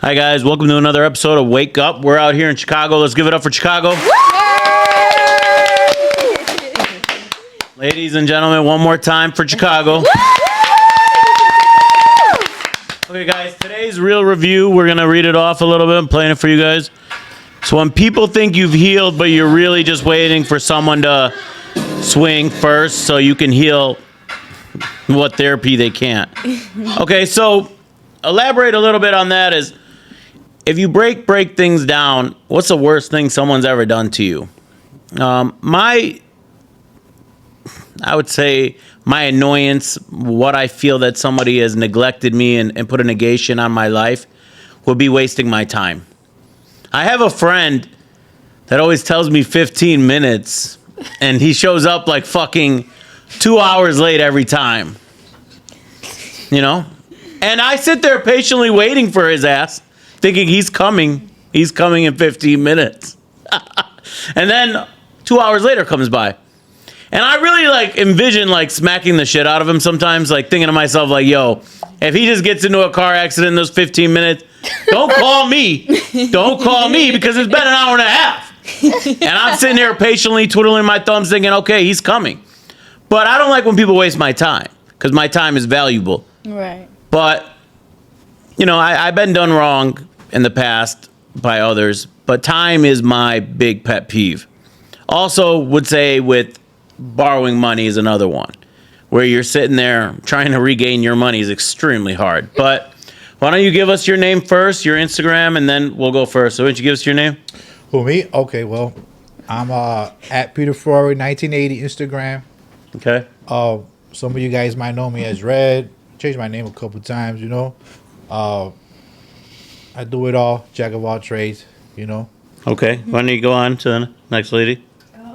Hi guys, welcome to another episode of Wake Up. We're out here in Chicago. Let's give it up for Chicago. Ladies and gentlemen, one more time for Chicago. Okay guys, today's real review, we're going to read it off a little bit. I'm playing it for you guys. So when people think you've healed, but you're really just waiting for someone to swing first so you can heal what therapy they can't. Okay, so elaborate a little bit on that is, if you break things down, what's the worst thing someone's ever done to you? I would say my annoyance, what I feel that somebody has neglected me and put a negation on my life, would be wasting my time. I have a friend that always tells me 15 minutes, and he shows up like fucking 2 hours late every time. You know? And I sit there patiently waiting for his ass, thinking he's coming in 15 minutes. And then 2 hours later comes by. And I really envision smacking the shit out of him sometimes, thinking to myself yo, if he just gets into a car accident in those 15 minutes, don't call me. Don't call me because it's been an hour and a half. And I'm sitting here patiently twiddling my thumbs thinking, okay, he's coming. But I don't like when people waste my time because my time is valuable. Right. But, I've been done wrong in the past by others, but time is my big pet peeve. Also would say with borrowing money is another one, where you're sitting there trying to regain your money is extremely hard. But why don't you give us your name first, your Instagram, and then we'll go first. So why don't you give us your name? Who, me? Okay, well, I'm at Peter Ferrari 1980 Instagram. Okay. Some of you guys might know me as Red. Changed my name a couple times, I do it all, jack of all trades, Okay. Why don't you go on to the next lady?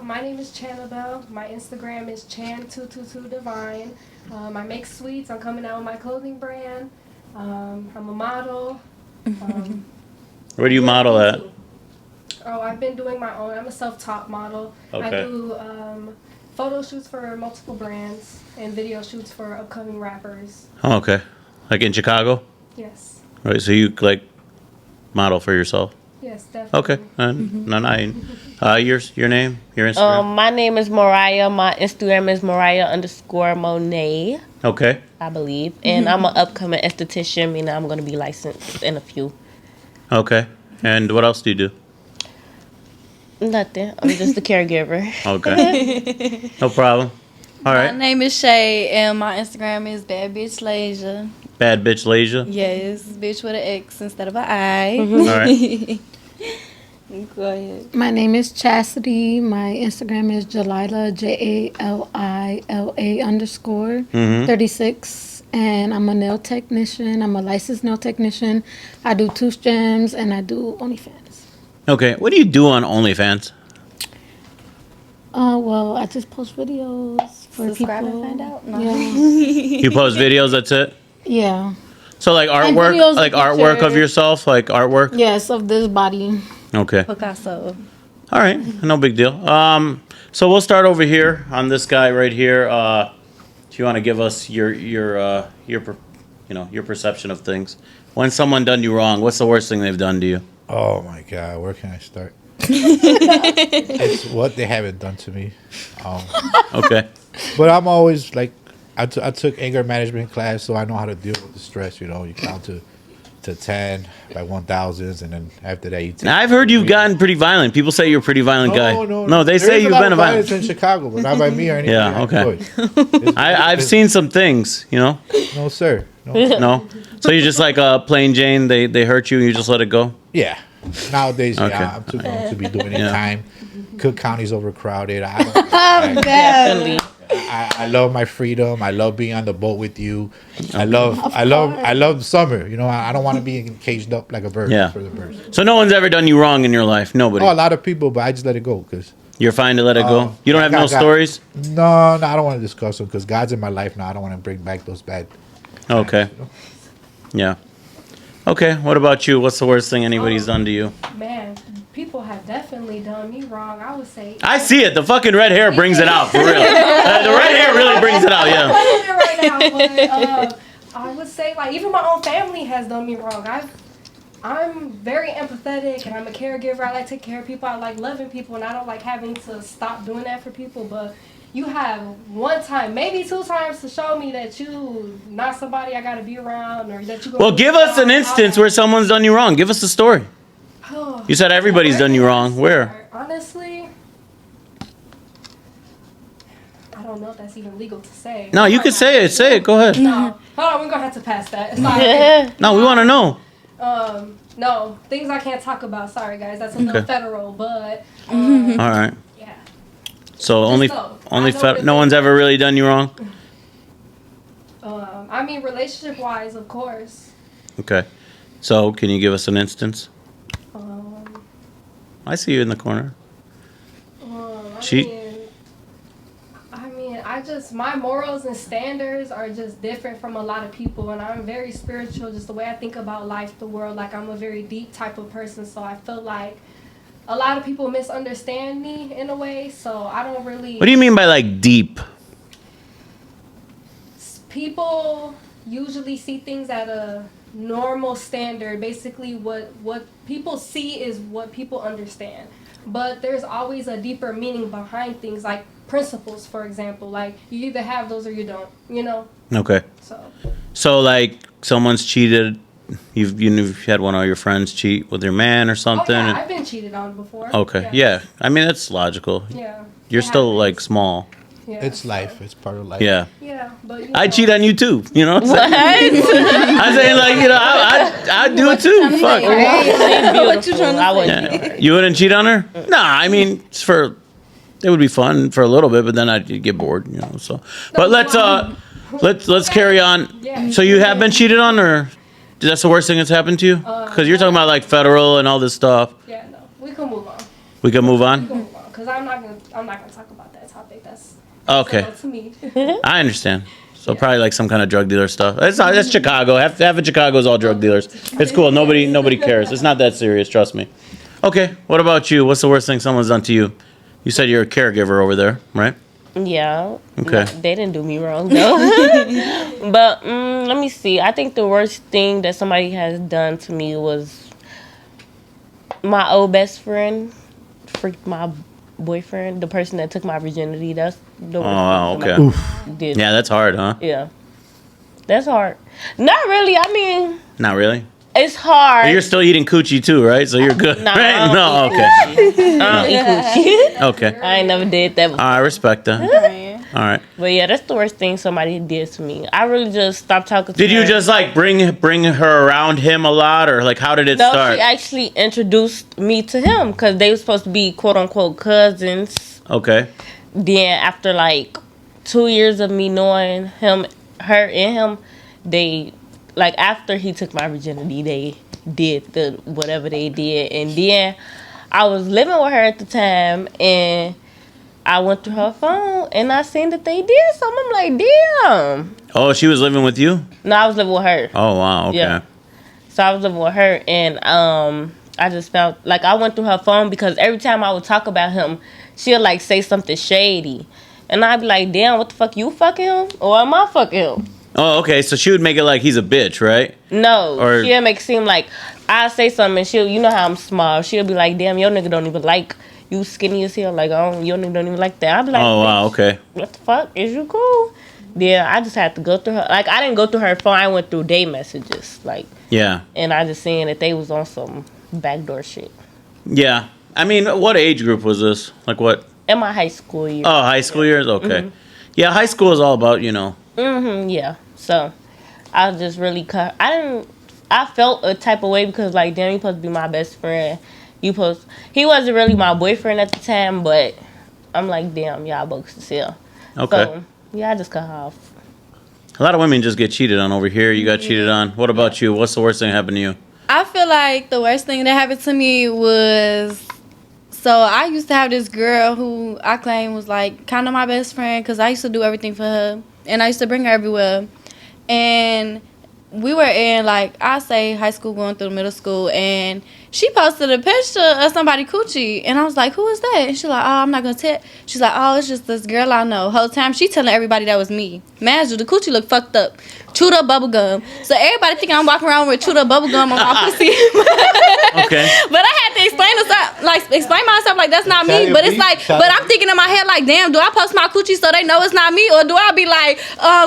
My name is Chanabelle. My Instagram is Chan222Divine. I make sweets. I'm coming out with my clothing brand. I'm a model. Where do you model at? I've been doing my own. I'm a self-taught model. Okay. I do photo shoots for multiple brands and video shoots for upcoming rappers. Oh, okay. Like in Chicago? Yes. Right. So you model for yourself? Yes, definitely. Okay. Your name, your Instagram. My name is Mariah. My Instagram is Mariah_Monet, Okay. I believe. And I'm an upcoming esthetician, meaning I'm going to be licensed in a few. Okay. And what else do you do? Nothing. I'm just a caregiver. Okay. No problem. All right. My name is Shay, and my Instagram is Bad Bitch Lasia. Bad bitch Lasia. Yes, bitch with an X instead of an I. All right. Go ahead. My name is Chastity. My Instagram is Jalila, JALILA_ 36. And I'm a nail technician. I'm a licensed nail technician. I do tooth gems and I do OnlyFans. Okay. What do you do on OnlyFans? Well, I just post videos for Subscribe people. and find out. No. Yeah. You post videos, that's it? Yeah. So artwork, videos, artwork of pictures. yourself, artwork? Yes, of this body. Okay. Picasso. All right. No big deal. So we'll start over here on this guy right here. Do you want to give us your perception of things? When someone done you wrong, what's the worst thing they've done to you? Oh, my God. Where can I start? It's what they haven't done to me. Okay. But I'm always, I took anger management class, so I know how to deal with the stress, You count to 10 by 1,000s, and then after that, you take... Now, I've heard you've gotten pretty violent. People say you're a pretty violent guy. No, they say you've been a violent... in Chicago, but not by me or anything. Yeah, okay. I've seen some things, No, sir. No. No? So you're just like plain Jane, they hurt you, and you just let it go? Yeah. Nowadays, Okay. I'm too young to be doing it time. Cook County's overcrowded. Definitely. I love my freedom. I love being on the boat with you. I love summer. I don't want to be caged up like a bird for the birds. So no one's ever done you wrong in your life? Nobody? Oh, a lot of people, but I just let it go because... You're fine to let it go? You don't have no stories? No, I don't want to discuss them because God's in my life now. I don't want to bring back those bad... Okay. Yeah. Okay, what about you? What's the worst thing anybody's done to you? Man, people have definitely done me wrong. I would say. I see it. The fucking red hair brings it out, for real. The red hair really brings it out, yeah. Right now, but I would say, even my own family has done me wrong. I'm very empathetic and I'm a caregiver. I like taking care of people. I like loving people and I don't like having to stop doing that for people. But you have one time, maybe 2 times to show me that you not somebody I gotta be around or that you. Well, give us an instance where someone's done you wrong. Give us a story. You said everybody's done you wrong. Where? Honestly, I don't know if that's even legal to say. No, you can say it. Say it. Go ahead. No, hold on, we're gonna have to pass that. Sorry. No, we want to know. No, things I can't talk about. Sorry, guys, that's a little federal, but All right. yeah. So I know what no one's ever really done you wrong. I mean, relationship-wise, of course. Okay. So can you give us an instance? Um, I see you in the corner. I Cheat? I just, my morals and standards are just different from a lot of people, and I'm very spiritual, just the way I think about life, the world. Like, I'm a very deep type of person, so I feel like a lot of people misunderstand me in a way, so I don't really. What do you mean by like deep? People usually see things at a normal standard. Basically, what people see is what people understand. But there's always a deeper meaning behind things, like principles, for example. Like, you either have those or you don't, you know? Okay. So like someone's cheated. You've had one of your friends cheat with your man or something. Oh, yeah, I've been cheated on before. Okay. Yeah. I mean, that's logical. Yeah. You're It still happens. like small. Yeah, It's so- life. It's part of life. Yeah. Yeah, but you I know, cheat on you too. You know what I'm saying? I'm saying like, I do it too. Fuck. What you trying to I say? wouldn't. Yeah. You wouldn't cheat on her? Nah, I mean, it would be fun for a little bit, but then I'd get bored, you know. So, but let's carry on. Yeah. So you have been cheated on, or that's the worst thing that's happened to you? Because you're talking about like federal and all this stuff. Yeah, no, we can move on. We can move We on. can move on, because I'm not gonna talk about that topic. That's Okay, to me. I understand. So probably like some kind of drug dealer stuff. That's Chicago. Half of Chicago is all drug dealers. It's cool. Nobody cares. It's not that serious. Trust me. Okay. What about you? What's the worst thing someone's done to you? You said you're a caregiver over there, right? Yeah. Okay. No, they didn't do me wrong though. But let me see. I think the worst thing that somebody has done to me was my old best friend freaked my boyfriend, the person that took my virginity. That's the worst wow, thing okay. somebody did. Yeah, that's hard, huh? Yeah. That's hard. Not really. I mean, Not really. it's hard. But you're still eating coochie too, right? So you're good, No, I right? don't No, eat okay, I don't eat coochie. okay. I ain't never did that before. I respect that. All right. But yeah, that's the worst thing somebody did to me. I really just stopped talking to her. Did you just like bring her around him a lot, or like how did it No, start? she actually introduced me to him because they were supposed to be quote unquote cousins. Okay. Then after like 2 years of me knowing him, her and him, they like after he took my virginity, they did the whatever they did, and then I was living with her at the time, and I went through her phone and I seen that they did something. I'm like, damn. Oh, she was living with you? No, I was living with her. Oh wow. Okay. Yeah. So I was living with her, and I just felt like I went through her phone because every time I would talk about him, she'll like say something shady, and I'd be like, "Damn, what the fuck, you fucking him, or am I fucking him?" Oh, okay. So she would make it like he's a bitch, right? No, Or- she'll make it seem like I say something, and she'll, you know how I'm small, she'll be like, "Damn, your nigga don't even like you, skinny as hell, like your nigga don't even like that." I'd be like, Oh wow. "Bitch, Okay. what the fuck, is you cool?" Yeah, I just had to go through her. Like, I didn't go through her phone. I went through day messages, like, Yeah. and I just seen that they was on some backdoor shit. Yeah. I mean, what age group was this? Like what? In my high school year. Oh, high school years. Okay. Yeah, high school is all about Yeah. So I just really cut. I felt a type of way because like, damn, you supposed to be my best friend. He wasn't really my boyfriend at the time, but I'm like, damn, y'all bogus as hell. Okay. So yeah, I just cut her off. A lot of women just get cheated on over here. You got cheated on. What about you? What's the worst thing that happened to you? I feel like the worst thing that happened to me was, so I used to have this girl who I claim was like kind of my best friend because I used to do everything for her and I used to bring her everywhere. And we were in, like, I say high school going through middle school, and she posted a picture of somebody coochie, and I was like, who is that? And she's like, oh, I'm not gonna tell. She's like, oh, it's just this girl I know. Whole time she telling everybody that was me. Imagine the coochie look fucked up, chewed up bubble gum. So everybody thinking I'm walking around with chewed up bubble gum on my pussy. Okay. But I had to explain myself like that's not me. But it's like, but I'm thinking in my head like, damn, do I post my coochie so they know it's not me, or do I be like,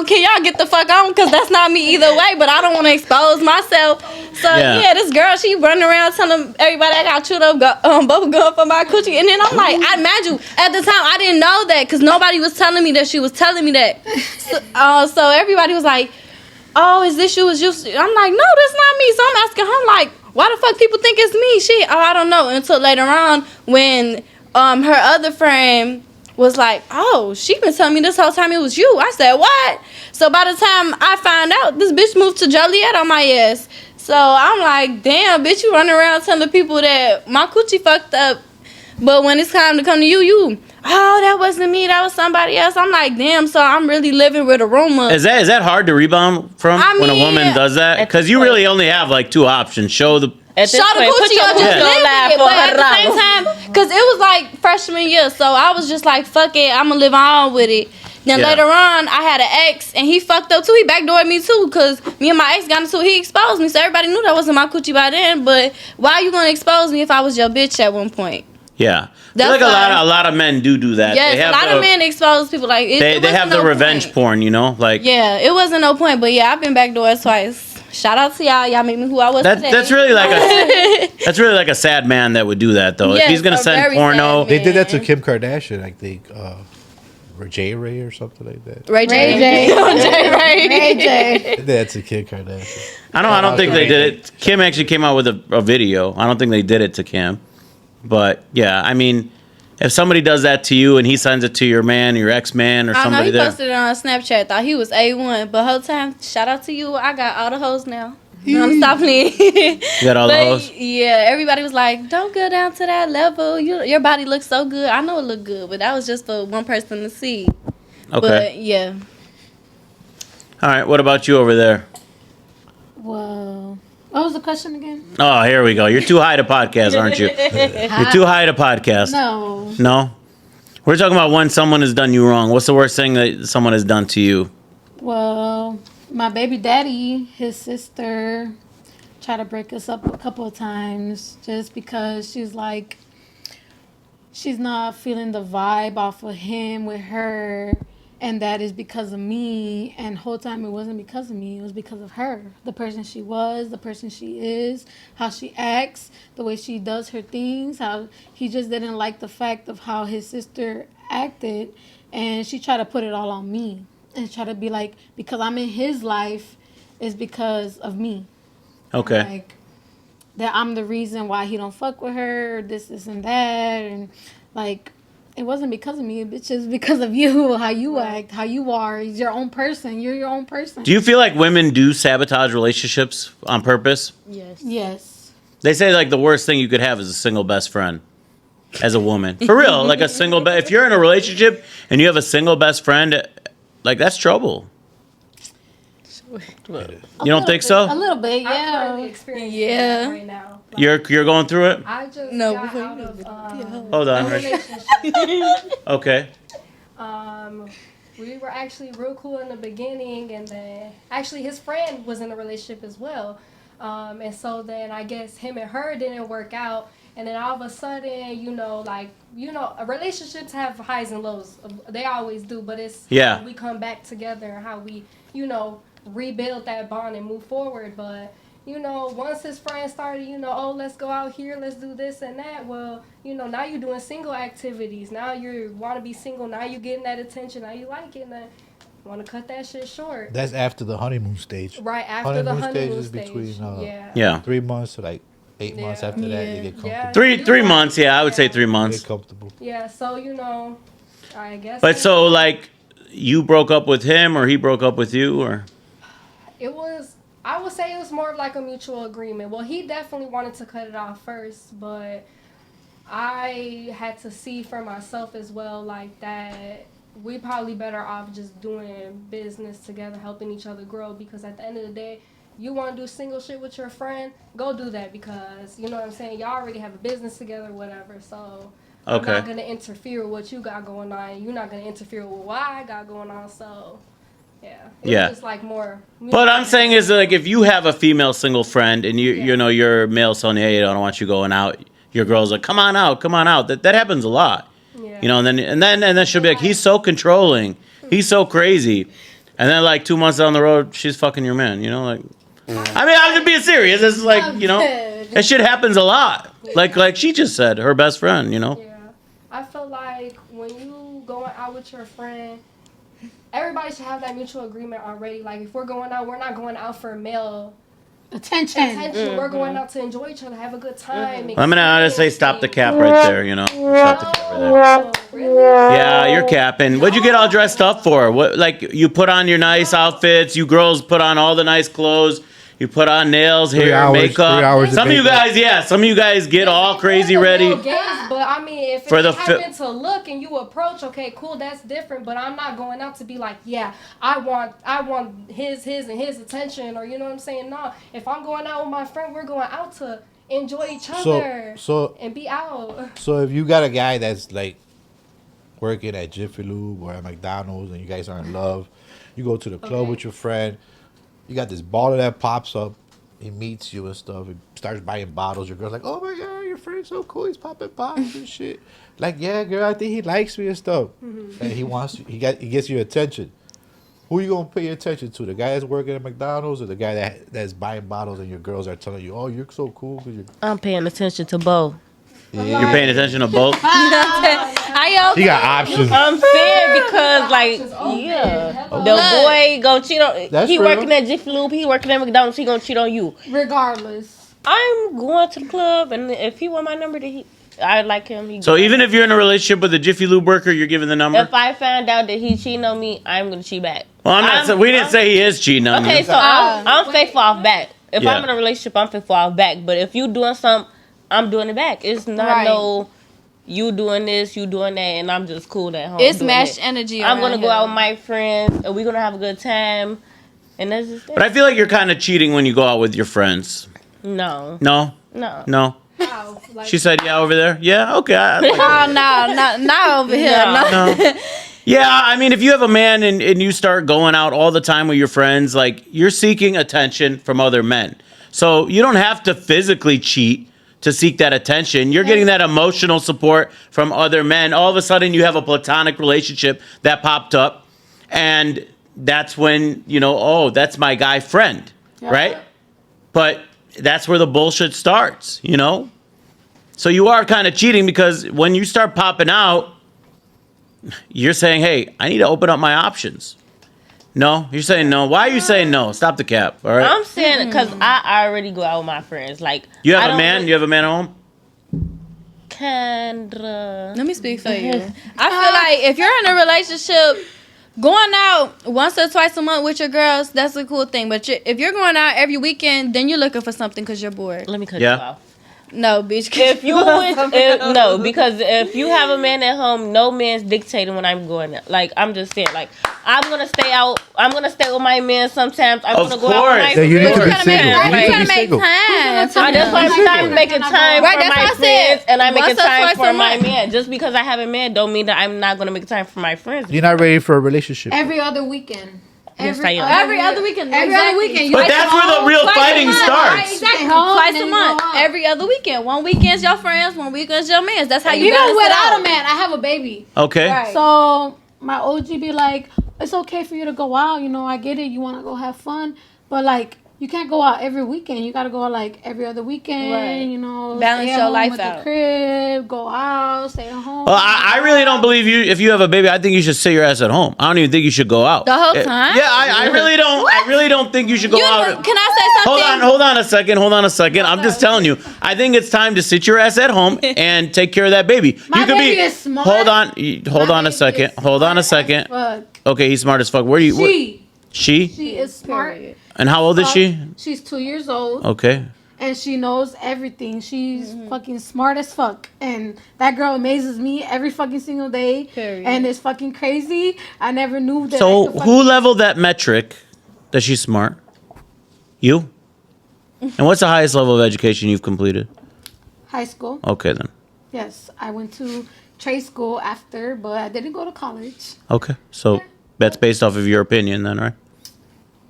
can y'all get the fuck on? Because that's not me either way. But I don't want to expose myself. So yeah, this girl, she running around telling everybody I got chewed up bubble gum for my coochie, and then I'm like, I imagine at the time I didn't know that because nobody was telling me that she was telling me that. So everybody was like, oh, is this you? Is you? I'm like, no, that's not me. So I'm asking her, like, why the fuck people think it's me? I don't know. Until later on when her other friend was like, oh, she been telling me this whole time it was you. I said, what? So by the time I find out, this bitch moved to Joliet on my ass. So I'm like, damn, bitch, you running around telling people that my coochie fucked up. But when it's time to come to you, oh, that wasn't me, that was somebody else. I'm like, damn, so I'm really living with a rumor. Is that hard to rebound from when a woman does that? Because you really only have like two options: show the Show the coochie or just live with it. But at the same time, because it was like freshman year, so I was just like, fuck it, I'm gonna live on with it. Then later on, I had an ex, and he fucked up too. He backdoored me too, because me and my ex got into it. He exposed me, so everybody knew that wasn't my coochie by then. But why are you gonna expose me if I was your bitch at one point? Yeah. I feel like a lot of men do that. Yes, a lot of men expose people like it. They have the revenge porn, you know, like it wasn't no point. But yeah, I've been backdoored twice. Shout out to y'all. Y'all made me who I was today. That's really like a sad man that would do that though. Yes, if he's gonna send porno, they did that to Kim Kardashian, I think. Ray or something like that. Ray J. Ray J. That's a Kim Kardashian. I don't think they did it. Kim actually came out with a video. I don't think they did it to Kim. But yeah, I mean, if somebody does that to you and he sends it to your man, your ex-man, or somebody there. I know he posted it on Snapchat. Thought he was A1. But whole time, shout out to you. I got all the hoes now. I'm stopping it. You got all the hoes? Yeah, everybody was like, don't go down to that level. Your body looks so good. I know it looked good, but that was just for one person to see. Okay. But yeah. All right, what about you over there? Well, what was the question again? Oh, here we go. You're too high to podcast, aren't you? You're too high to podcast. No. No? We're talking about when someone has done you wrong. What's the worst thing that someone has done to you? Well, my baby daddy, his sister, tried to break us up a couple of times just because she's like, she's not feeling the vibe off of him with her, and that is because of me. And the whole time it wasn't because of me, it was because of her. The person she was, the person she is, how she acts, the way she does her things, how he just didn't like the fact of how his sister acted, and she tried to put it all on me. And try to be like, because I'm in his life, is because of me. Okay. Like, that I'm the reason why he don't fuck with her, this and that. And, like, it wasn't because of me. It's just because of you, how you act, how you are. He's your own person. You're your own person. Do you feel like women do sabotage relationships on purpose? Yes. Yes. They say, like, the worst thing you could have is a single best friend as a woman. For real. Like, a single if you're in a relationship and you have a single best friend, like, that's trouble. You don't think so? A little bit, I'm yeah. currently experiencing that right now. Like, You're going through it? I just No, got before out you of Hold on. a relationship. Okay. We were actually real cool in the beginning, and then actually his friend was in a relationship as well. And so then I guess him and her didn't work out. And then all of a sudden, relationships have highs and lows. They always do, but it's how we come back together and how we, rebuild that bond and move forward. But, once his friends started, oh, let's go out here, let's do this and that. Well, now you're doing single activities. Now you want to be single. Now you're getting that attention. Now you like it. And then want to cut that shit short. That's after the honeymoon stage. Right, after the honeymoon stage is between 3 months to like 8 months after that, you get comfortable. 3 months, I would say 3 months. Get comfortable. Yeah, so I guess. But so like, you broke up with him, or he broke up with you, or? I would say it was more of like a mutual agreement. Well, he definitely wanted to cut it off first, but I had to see for myself as well, like that we probably better off just doing business together, helping each other grow, because at the end of the day, you want to do single shit with your friend, go do that because, you know what I'm saying, y'all already have a business together, whatever, so I'm Okay. not going to interfere with what you got going on. You're not going to interfere with what I got going on, so, yeah. It Yeah. was just like more... But I'm saying is like if you have a female single friend and you know your male telling you, hey, I don't want you going out, your girl's like, come on out. That happens a lot. Yeah. You know, and then she'll be like, he's so controlling, he's so crazy, and then like 2 months down the road, she's fucking your man. You know, like, I mean, I'm just being serious. It's like, you know, that shit happens a lot. Like she just said, her best friend. You know. Yeah. I feel like when you going out with your friend, everybody should have that mutual agreement already. Like, if we're going out, we're not going out for male Attention. We're going out to enjoy each other, have a good time. I'm gonna honestly stop the cap right there. You know, stop the cap right there. Oh, really? Yeah, you're capping. What'd you get all dressed up for? What, like, you put on your nice outfits. You girls put on all the nice clothes. You put on nails, hair, 3 hours, makeup. 3 hours of Some of you makeup. guys, yeah, some of you guys get all crazy There's a ready. little games, but I mean, if For it the happen to look and you approach, okay, cool, that's different. But I'm not going out to be like, yeah, I want his and his attention, or you know what I'm saying? No, if I'm going out with my friend, we're going out to enjoy each other and be out. So if you got a guy that's like working at Jiffy Lube or at McDonald's and you guys are in love, you go to the club with your friend, you got this baller that pops up, he meets you and stuff, he starts buying bottles, your girl's like, oh my god, your friend's so cool, he's popping bottles and shit. Like, yeah, girl, I think he likes me and stuff. And he gets your attention. Who you gonna pay your attention to? The guy that's working at McDonald's or the guy that's buying bottles and your girls are telling you, oh, you're so cool? I'm paying attention to both. You're paying attention to both. He got options. I'm saying because, like, the boy gonna cheat on. That's He real. working at Jiffy Lube. He working at McDonald's. He gonna cheat on you. Regardless. I'm going to the club, and if he want my number, I like him. So even if you're in a relationship with a Jiffy Lube worker, you're giving the number? If I find out that he cheating on me, I'm gonna cheat back. Well, we didn't say he is cheating on Okay, you. so I'm faithful off back. If Yeah. I'm in a relationship, I'm faithful off back. But if you doing something, I'm doing it back. It's not no you doing this, you doing that, and I'm just cool at home. It's doing matched it. energy. I'm gonna around go out here. with my friends, and we're gonna have a good time, and that's just it. But I feel like you're kind of cheating when you go out with your friends. No. No? No. Wow. Like, She said, yeah, over there? Yeah, okay. Oh no, not over here. No. No. Yeah, I mean, if you have a man and you start going out all the time with your friends, like, you're seeking attention from other men. So you don't have to physically cheat to seek that attention. You're getting that emotional support from other men. All of a sudden, you have a platonic relationship that popped up. And that's when, you know, oh, that's my guy friend, right? But that's where the bullshit starts, you know? So you are kind of cheating because when you start popping out, you're saying, hey, I need to open up my options. No? You're saying no. Why are you saying no? Stop the cap, all right? I'm saying because I already go out with my friends. Like, You I have a don't man? really- You have a man at home? Kendra. Let me speak for you. I feel like if you're in a relationship, going out once or twice a month with your girls, that's a cool thing. But if you're going out every weekend, then you're looking for something because you're bored. Let me cut Yeah. you off. No, bitch. If you no, because if you have a man at home, no man's dictating when I'm going out. Like, I'm just saying, like, I'm gonna stay out. I'm gonna stay with my man sometimes. I'm Of gonna go out with my course. Then you need to be friends. single. You need to be make single. time. I just I'm making time Right, for that's my what I said. friends, and I'm making Once or time twice for a my month. man. Just because I have a man, don't mean that I'm not gonna make time for my friends. You're not ready for a relationship. Every other weekend. Yes, I am. Every other weekend. Every Exactly. other weekend. But that's where the real fighting starts. Exactly. home, Twice then a you month. go out. Every other weekend. One weekend's your friends, one weekend's your man's. That's how you Even balance it without out. a man, I have a baby. Okay. Right. So my OG be like, it's okay for you to go out. You know, I get it. You want to go have fun. But, like, you can't go out every weekend. You got to go out, like, every other weekend. Right. You know, Balance stay at your home life with out. the crib, go out, stay at home. Well, I really don't believe you. If you have a baby, I think you should sit your ass at home. I don't even think you should go out. The whole time? Yeah, I really don't. I really don't think you should go out. Can I say something? Hold on a second. I'm just telling you. I think it's time to sit your ass at home and take care of that baby. My you could baby be. is smart. Hold on a baby second. is Hold on a smart second. as fuck. Okay, he's smart as fuck. Where do you? She? She is smart. Period. And how old is she? She's 2 years old. Okay. And she knows everything. She's fucking smart as fuck. And that girl amazes me every fucking single day. Period. And it's fucking crazy. I never knew that. So I could who leveled that metric that she's smart? You? And what's the highest level of education you've completed? High school. Okay, then. Yes, I went to trade school after, but I didn't go to college. Okay. So that's based off of your opinion then, right?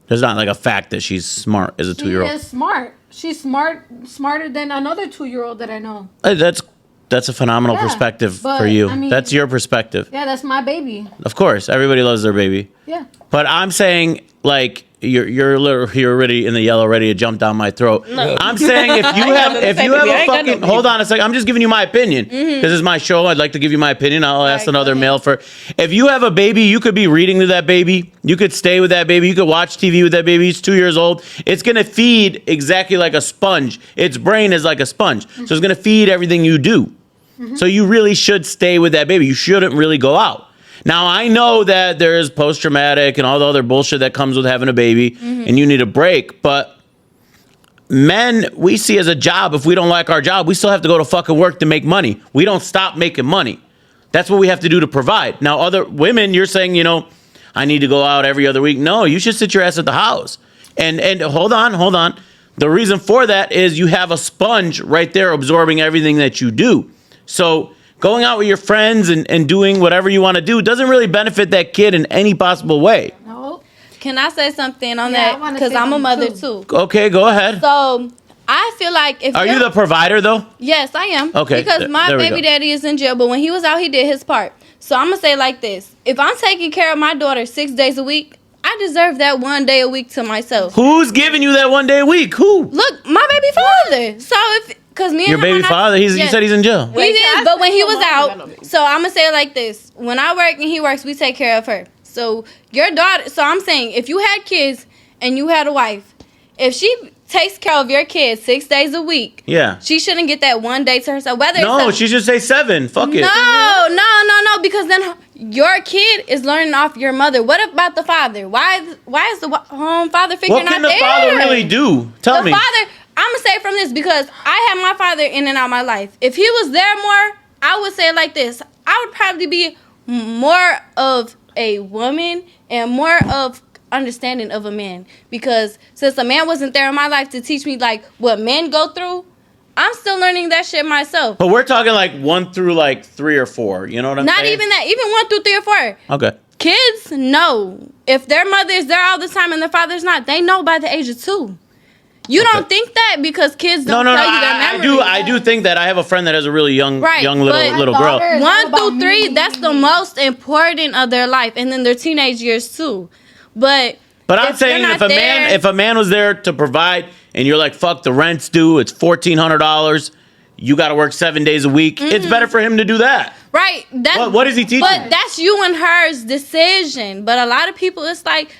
There's not like a fact that she's smart as a She 2-year-old. is smart. She's smarter than another 2-year-old that I know. Hey, that's a phenomenal Yeah, perspective but, for you. I mean- That's your perspective. Yeah, that's my baby. Of course, everybody loves their baby. Yeah. But I'm saying, like, you're already in the yellow, ready to jump down my throat. No. I'm saying if you have a fucking hold on a second, I'm just giving you my opinion because it's my show. I'd like to give you my opinion. I'll ask Right, another go male for. If you have a baby, you could be reading to that baby. You could stay with that baby. You could watch TV with that baby. He's 2 years old. It's gonna feed exactly like a sponge. Its brain is like a sponge, so it's gonna feed everything you do. So you really should stay with that baby. You shouldn't really go out. Now, I know that there is post-traumatic and all the other bullshit that comes with having a baby, and you need a break, but men, we see as a job. If we don't like our job, we still have to go to fucking work to make money. We don't stop making money. That's what we have to do to provide. Now, other women, you're saying, I need to go out every other week. No, you should sit your ass at the house. And hold on. The reason for that is you have a sponge right there absorbing everything that you do. So going out with your friends and doing whatever you want to do doesn't really benefit that kid in any possible way. No. Can I say something on Yeah, I that? wanna Because say I'm a something mother too. too. Okay, go ahead. So I feel like if Are you the provider though? Yes, I am. Okay, Because my there we baby go. daddy is in jail, but when he was out, he did his part. So I'm gonna say it like this: if I'm taking care of my daughter 6 days a week, I deserve that 1 day a week to myself. Who's giving you that 1 day a week? Who? Look, my baby father. So because me and Your him baby are not- father? You Yes. said he's in jail. He did, but when he was I out, don't know. so I'm gonna say it like this: when I work and he works, we take care of her. So your daughter. So I'm saying, if you had kids and you had a wife, if she takes care of your kids 6 days a week, Yeah. she shouldn't get that 1 day to herself. Whether No, it's she should say 7. Fuck it. no, because then your kid is learning off your mother. What about the father? Why is the home father figure What not can the there? father really do? Tell The me. father, I'm gonna say it from this because I had my father in and out of my life. If he was there more, I would say it like this: I would probably be more of a woman and more of understanding of a man. Because since a man wasn't there in my life to teach me like what men go through, I'm still learning that shit myself. But we're talking like 1 through like 3 or 4. You know what I'm Not saying? even that, even 1 through 3 or 4. Okay. Kids know if their mother is there all the time and their father's not. They know by the age of 2. You Okay. don't think that because kids No. don't tell you their I memories. do think that. I have a friend that has a really young Right, young but- little girl. Daughter is all 1 about through 3, me. that's the most important of their life, and then their teenage years too. But But I'm if they're saying not if a man was there to provide and you're like, fuck, the rent's due, it's $1,400, you got to work 7 days a week. It's better for him to do that. right, that's What is he teaching? But that's you and her's decision. But a lot of people, it's like,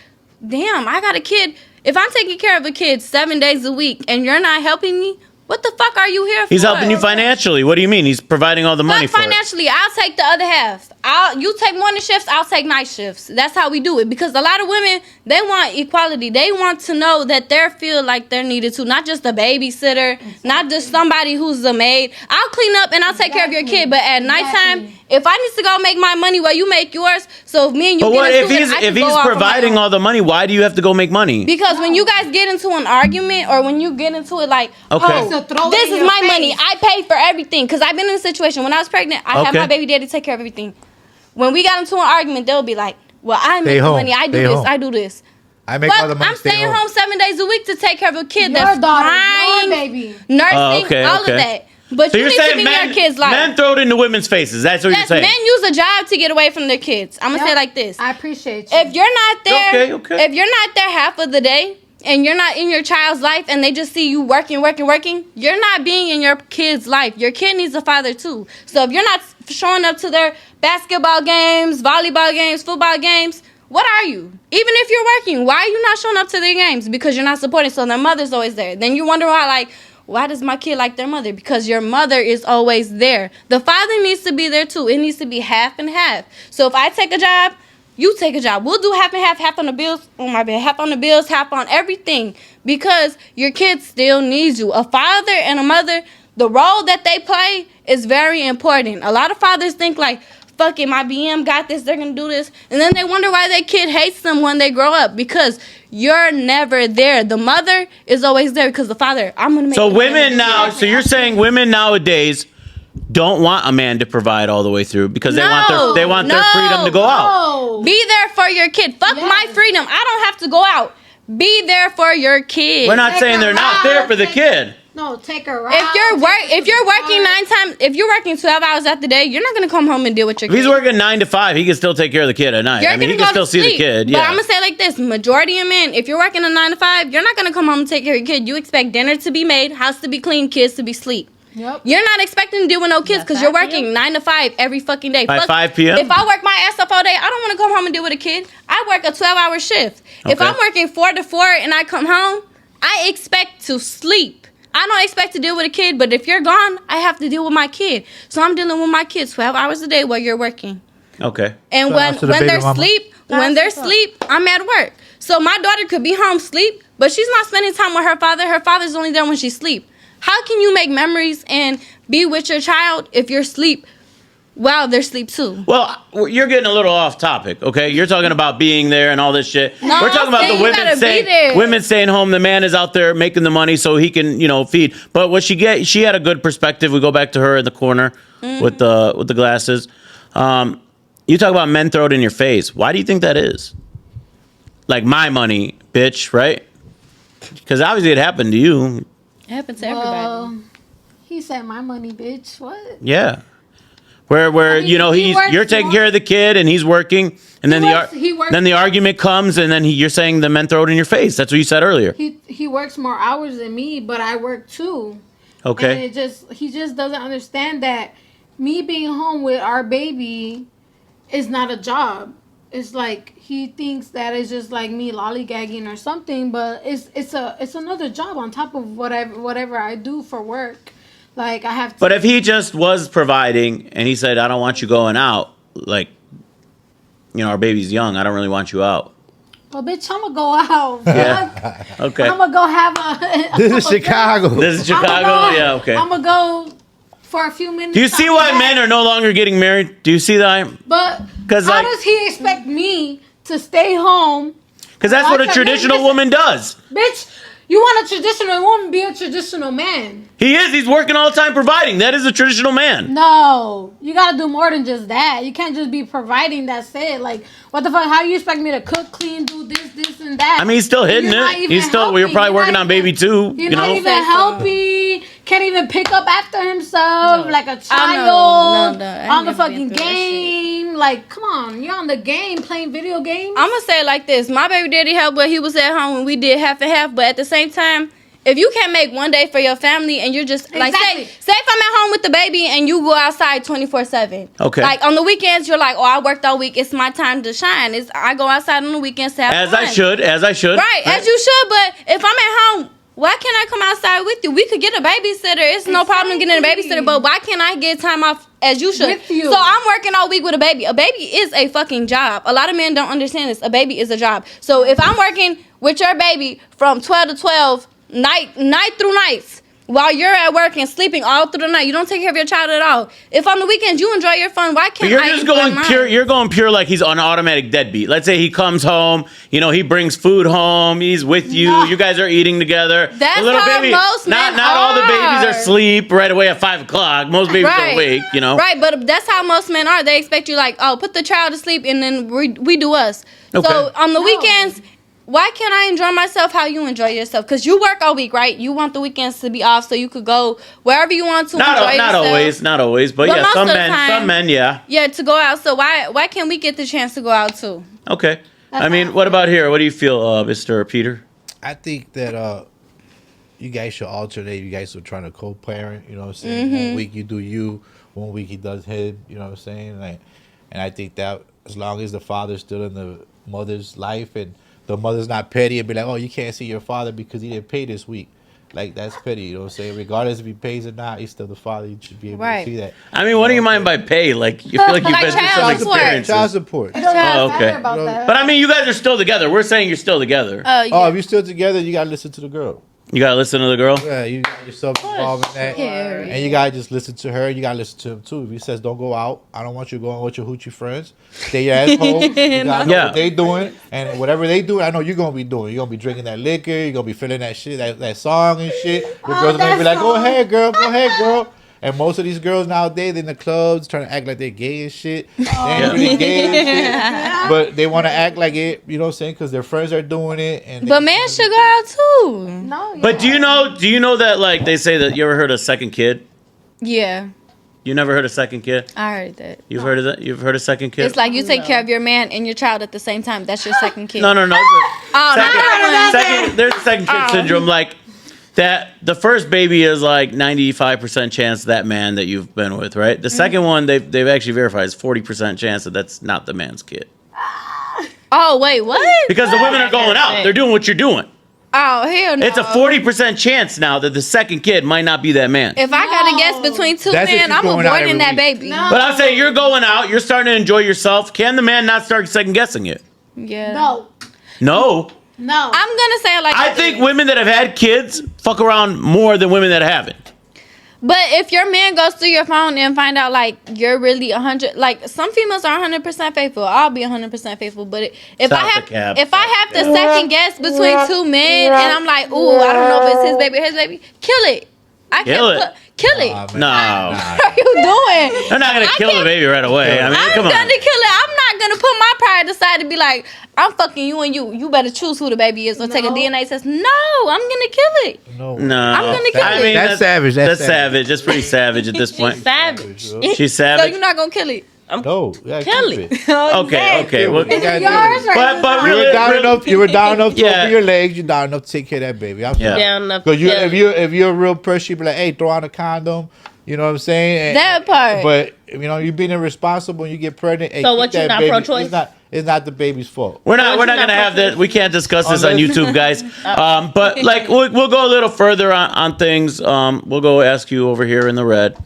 damn, I got a kid. If I'm taking care of a kid 7 days a week and you're not helping me, what the fuck are you here for? He's helping you financially. What do you mean? He's providing all the money Fuck for it. financially, I'll take the other half. You take morning shifts, I'll take night shifts. That's how we do it. Because a lot of women, they want equality. They want to know that they feel like they're needed too. Not just a babysitter, not just somebody who's a maid. I'll clean up and I'll take care of your kid. But at nighttime, if I need to go make my money while you make yours, so if me and you But get what into if it, I can if go he's off on my providing own. all the money? Why do you have to go make money? Because when you guys get into an argument or when you get into it like, Okay. So throw it this in is your my face. money. I pay for everything. Because I've been in a situation when I was pregnant, I had Okay. my baby daddy take care of everything. When we got into an argument, they'll be like, well, I make the home. money. I do Stay this. home. I do this. I make all the But money. I'm stay staying home 7 days a week to take care of a kid Your that's daughter, crying, your baby. nursing, Oh, okay, all okay. of that. But So you you're need to saying be in men, your kids' life. men throw it into women's faces. That's what Yes, you're saying. men use a job to get away from their kids. I'm going to say it like this. I appreciate you. If you're not there, Okay. if you're not there half of the day and you're not in your child's life and they just see you working, you're not being in your kid's life. Your kid needs a father too. So if you're not showing up to their basketball games, volleyball games, football games, what are you? Even if you're working, why are you not showing up to their games? Because you're not supporting. So their mother's always there. Then you wonder why does my kid like their mother? Because your mother is always there. The father needs to be there too. It needs to be half and half. So if I take a job, you take a job. We'll do half and half on the bills. Oh my bad, half on the bills, half on everything. Because your kid still needs you. A father and a mother, the role that they play is very important. A lot of fathers think like fuck it, my BM got this, they're gonna do this. And then they wonder why their kid hates them when they grow up, because you're never there. The mother is always there because the father, I'm gonna make So the women man now, do so you're saying women nowadays don't want a man to provide all the way through because they want their freedom to go out. Oh, Be there for your kid. Fuck my freedom. I don't have to go out. Be there for your kid. We're not saying they're not there for the kid. no, take her out. If you're working 9 times, if you're working 12 hours out the day, you're not gonna come home and deal with your If kid. he's working 9 to 5, he can still take care of the kid at night. You're I mean, he gonna can go still to see the sleep. kid. But Yeah. I'm gonna say like this: majority of men, if you're working a 9 to 5, you're not gonna come home and take care of your kid. You expect dinner to be made, house to be clean, kids to be asleep. Yep. You're not expecting to deal with no kids because you're working 9 to 5 every fucking day. By 5 p.m.? If I work my ass off all day, I don't want to come home and deal with a kid. I work a 12-hour shift. If Okay. I'm working 4 to 4 and I come home, I expect to sleep. I don't expect to deal with a kid, but if you're gone, I have to deal with my kid. So I'm dealing with my kids 12 hours a day while you're working. Okay. And Shout out to the when baby they're mama. asleep, I'm at work. So my daughter could be home sleep, but she's not spending time with her father. Her father's only there when she sleep. How can you make memories and be with your child if you're asleep while they're asleep too? Well, you're getting a little off topic, okay? You're talking about being there and all this shit. No, We're talking about I'm the saying you gotta be there. women staying home. The man is out there making the money so he can, feed. But what she had a good perspective. We go back to her in the corner with the glasses. You talk about men throw it in your face. Why do you think that is? Like, my money, bitch, right? Because obviously it happened to you. It happens to everybody. He said, "My money, bitch." What? Yeah. Where I mean, he works you're taking more- care of the kid and he's working, and then he works- then the argument comes, and then you're saying the men throw it in your face. That's what you said earlier. He works more hours than me, but I work too. And Okay. he just doesn't understand that me being home with our baby is not a job. It's like he thinks that it's just like me lollygagging or something, but it's another job on top of whatever I do for work. Like I have to. But if he just was providing and he said, "I don't want you going out," like, our baby's young, I don't really want you out. Well, bitch, I'm gonna go out. Yeah. Okay. I'm gonna go have a. This is Chicago. This is Chicago. Yeah. Okay. I'm gonna go for a few minutes. Do you see I'll be why back. men are no longer getting married? Do you see that? But 'Cause, how like- does he expect me to stay home? Because that's what a Okay, traditional listen. woman does. Bitch, you want a traditional woman, be a traditional man. He is. He's working all the time providing. That is a traditional man. No, you gotta do more than just that. You can't just be providing. That's it. Like, what the fuck? How do you expect me to cook, clean, do this, and that? I mean, he's still hitting You're not it. even He's still. We're helping. probably You're working not on baby even- too. You're You not know. even helping. Can't even pick up after himself No. like a I child know. I on the never been fucking through that game. Like, come on, you're on the game playing video games. I'm gonna say it like this: my baby daddy helped, but he was at home when we did half and half. But at the same time, if you can't make one day for your family and you're just like Exactly. say if I'm at home with the baby and you go outside 24/7. Okay. Like on the weekends, you're like, oh, I worked all week. It's my time to shine. I go outside on the weekends to have As fun. I should. Right, as you should. But if I'm at home, why can't I come outside with you? We could get a babysitter. It's no problem getting a babysitter. But why can't I get time off as you should? With you. So I'm working all week with a baby. A baby is a fucking job. A lot of men don't understand this. A baby is a job. So if I'm working with your baby from 12 to 12, night through nights, while you're at work and sleeping all through the night, you don't take care of your child at all. If on the weekends you enjoy your fun, why But can't you're I just enjoy going mine? pure. You're going pure like he's an automatic deadbeat. Let's say he comes home. He brings food home. He's with you. No. You guys are eating together. That's The little how baby. most men not all the babies are are. asleep right away at 5:00. Most babies are awake. Right, but that's how most men are. They expect you like, oh, put the child to sleep and then we do us. Okay. So on the weekends, why can't I enjoy myself how you enjoy yourself? Because you work all week, right? You want the weekends to be off so you could go wherever you want to enjoy Not yourself. not always, but yeah, most some of the men, time- yeah. Yeah, to go out. So why can't we get the chance to go out too? Okay. I mean, what about here? What do you feel, Mr. Peter? I think that you guys should alternate. You guys are trying to co-parent. You know what I'm saying? One week you do you, one week he does him. You know what I'm saying? And I think that as long as the father's still in the mother's life and the mother's not petty and be like, oh, you can't see your father because he didn't pay this week. Like, that's petty. You know what I'm saying? Regardless if he pays or not, he's still the father. You should be able Right. to see that. I mean, what do you mind by pay? Like, you feel like you've Like been through child some support. experiences. Child support. I don't Oh, okay. about that. But I mean, you guys are still together. We're saying you're still together. Yeah. Oh, if you're still together, you got to listen to the girl. You gotta listen to the girl. Yeah, you got yourself involved in that. Period. And you gotta just listen to her. You gotta listen to him too. If he says don't go out, I don't want you going with your hoochie friends. Stay your ass home. You gotta know Yeah. what they doing. And whatever they do, I know you're gonna be doing. You're gonna be drinking that liquor, you're gonna be feeling that shit, that song and shit. Your girls are gonna be like, go ahead, girl, go ahead, girl. And most of these girls nowadays in the clubs trying to act like they're gay and shit. They ain't really gay and shit. But they want to act like it, you know what I'm saying? Because their friends are doing it. And But men should go out too. No. But do you know that like they say that you ever heard of second kid? Yeah, You never heard of second kid? I heard that. You've heard of that? You've heard of second kid? It's like you take care of your man and your child at the same time. That's your second kid. no. Oh, There's a second kid syndrome. Like that, the first baby is like 95% chance that man that you've been with, right? The second one they've actually verified is 40% chance that that's not the man's kid. Oh, wait, what? Because the women are going out, they're doing what you're doing. Oh, hell no. It's a 40% chance now that the second kid might not be that man. If I got to guess between two That's if men, you're I'm going out aborting every that week. baby. No. But I'm saying you're going out, you're starting to enjoy yourself. Can the man not start second guessing it? Yeah. No. No. No. I'm going to say it like I think women that have had kids fuck around more than women that haven't. But if your man goes through your phone and find out like you're really 100, like some females are 100% faithful. I'll be 100% faithful. But if Stop I the have cap. if I have to second guess between two men and I'm like, ooh, I don't know if it's his baby or his baby, kill it. I Kill can't it. kill it. man. No. What are you doing? They're not going to kill the baby right away. I mean, I'm come on. gonna kill it. I'm not gonna put my pride aside to be like, I'm fucking you and you. You better choose who the baby is or take a No. DNA test. No, I'm gonna kill it. No. No. I'm gonna kill it. That's savage. That's savage. That's pretty savage at this point. Savage. She's So savage. you're not gonna kill it. No. Yeah, Kill keep it. Okay. Well, Is it yours or but You really, were down enough. You were down enough to Yeah. open your legs. You're down enough to take care of that baby. I'm Yeah. sorry. Down enough. Because Yeah. if you're a real person, you'd be like, hey, throw on a condom. You know what I'm saying? And- That part. But you being irresponsible and you get pregnant. Hey, So keep what, you that not baby. pro-choice? It's not the baby's fault. we're not We're gonna not have that. We can't discuss this on Unless- YouTube, guys. But like we'll go a little further on things. We'll go ask you over here in the red.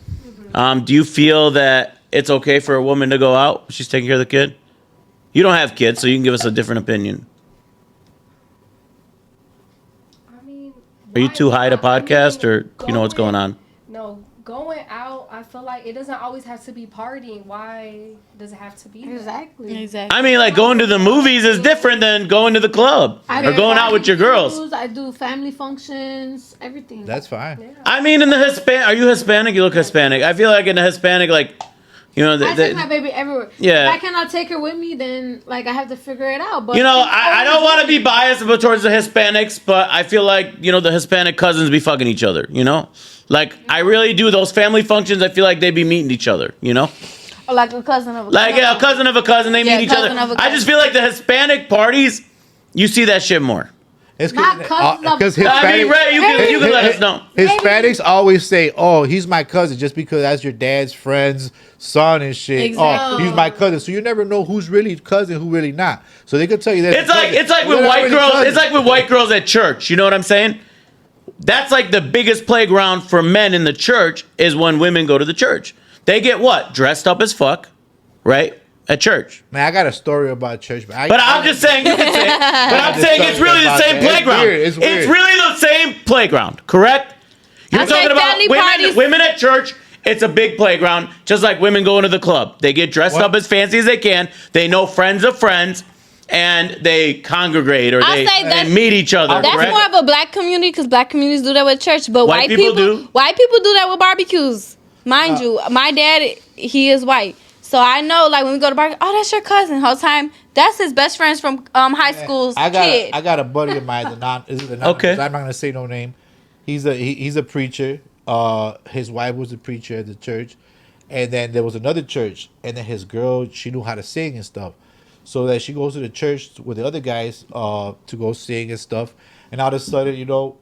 Do you feel that it's okay for a woman to go out? She's taking care of the kid. You don't have kids, so you can give us a different opinion. I mean, Are you why too high to not? I mean, podcast, or you know what's going on? No, going out, I feel like it doesn't always have to be partying. Why does it have to be that? Exactly. Exactly. I mean, like going to the movies is different than going to the club I or do going out with your girls. barbecues, I do family functions, everything. That's fine. Yeah. I mean, in the Hispanic, are you Hispanic? You look Hispanic. I feel like in the Hispanic, like, you know, I take my baby everywhere. Yeah. If I cannot take her with me, then like I have to figure it out. But you know, she's I don't always want to with be me. biased about towards the Hispanics, but I feel like, you know, the Hispanic cousins be fucking each other, you know? Like, I really do. Those family functions, I feel like they be meeting each other, you know? Or like a cousin of a Like, yeah, a cousin of a cousin, they Yeah, meet each other. cousin of a I just feel like the Hispanic parties, you see that shit more. It's Not cousins of- because I mean, Ray, you can let us know. Hispanics always say, "Oh, he's my cousin," just because that's your dad's friend's son and shit. Exactly. Oh, he's my cousin. So you never know who's really cousin, who really not. So they could tell you that. It's like with white girls. It's like with white girls at church. You know what I'm saying? That's like the biggest playground for men in the church is when women go to the church. They get what? Dressed up as fuck, right? At church. Man, I got a story about church, but I'm just saying, you can say it. But I'm saying it's really the same playground. It's weird. It's really the same playground, correct? You're I say talking about family parties. women at church. It's a big playground, just like women going to the club. They get dressed What? up as fancy as they can. They know friends of friends, and they congregate or I they, say that's- they meet each other. That's correct? more of a black community because black communities do that with church, but White white, people do. White people do that with barbecues. Mind you, my dad, he is white. So I know, like, when we go to barbecue, oh, that's your cousin. Whole time, that's his best friends from high school's kid. I got a buddy of mine. Okay. I'm not gonna say no name. He's a preacher. His wife was a preacher at the church, and then there was another church, and then his girl, she knew how to sing and stuff, so that she goes to the church with the other guys to go sing and stuff, and all of a sudden, you know,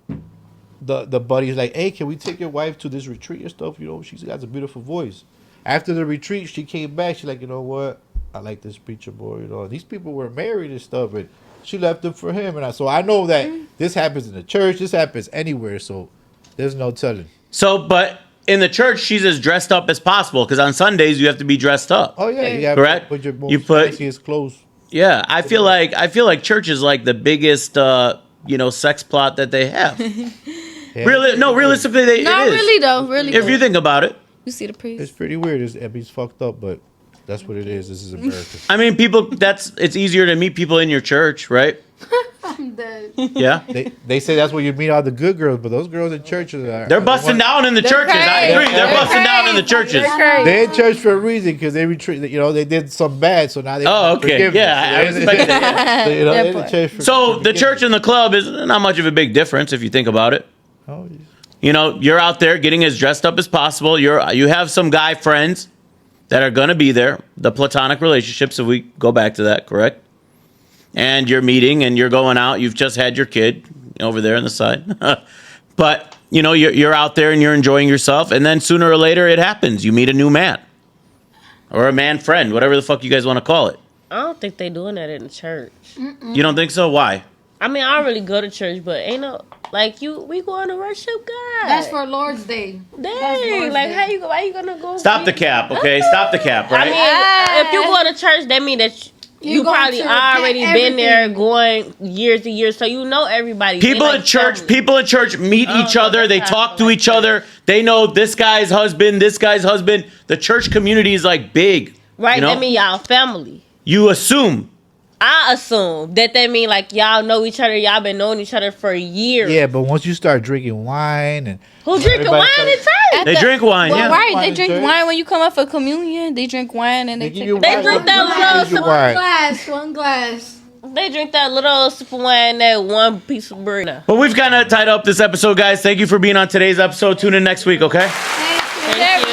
the buddy's like, hey, can we take your wife to this retreat and stuff? You know, she's got a beautiful voice. After the retreat, she came back. She's like, you know what? I like this preacher boy. You know, these people were married and stuff, and she left him for him. So I know that this happens in the church. This happens anywhere. So there's no telling. So, but in the church, she's as dressed up as possible because on Sundays you have to be dressed up. Oh yeah, you have Correct. to put your You put- fanciest clothes. Yeah, I feel like church is like the biggest sex plot that they have. Yeah, Really, no, realistically, it No, is. really though, really. If you think about it. you see the priest. It's pretty weird. He's fucked up, but that's what it is. This is America. I mean, it's easier to meet people in your church, right? I'm dead. Yeah. They say that's where you meet all the good girls, but those girls in churches They're busting down in the churches. I agree. They're They're busting down in the churches. They in church for a reason because they retreat. They did something bad, so now they. Oh, okay. forgiveness. Yeah, I respect that. So, they in the church for So the forgiveness. church and the club is not much of a big difference if you think about it. Oh, You're out there getting as dressed up as possible. You have some guy friends that are gonna be there. The platonic relationships, if we go back to that, correct? And you're meeting and you're going out. You've just had your kid over there on the side, but you're out there and you're enjoying yourself. And then sooner or later, it happens. You meet a new man or a man friend, whatever the fuck you guys want to call it. I don't think they doing that in the church. You don't think so? Why? I mean, I don't really go to church, but ain't no we going to worship God. That's for Lord's Day. Dang, Lord's like Day. why you gonna go? Stop the cap, okay? Stop the cap, I right? mean, if you go to church, that mean that you go probably to already been there everything. going years and years, so you know everybody. They People like at church, family. people at church meet each no, other. They that's talk not to like each other. They know this guy's husband, this guy's husband. The church community is like big, Right, that mean y'all family. You assume. I assume that mean like y'all know each other, y'all been knowing each other for years. yeah, but once you start drinking wine and Who drinking everybody wine in starts- church? They drink wine, Well, yeah. right, Wine they in drink church. wine when you come up for communion. They drink wine and they give take you a They wine. drink that They give you little wine. One glass. They drink that little sip of wine, that one piece of bread. But we've kind of tied up this episode, guys. Thank you for being on today's episode. Tune in next week, okay? Thank you. Thank you.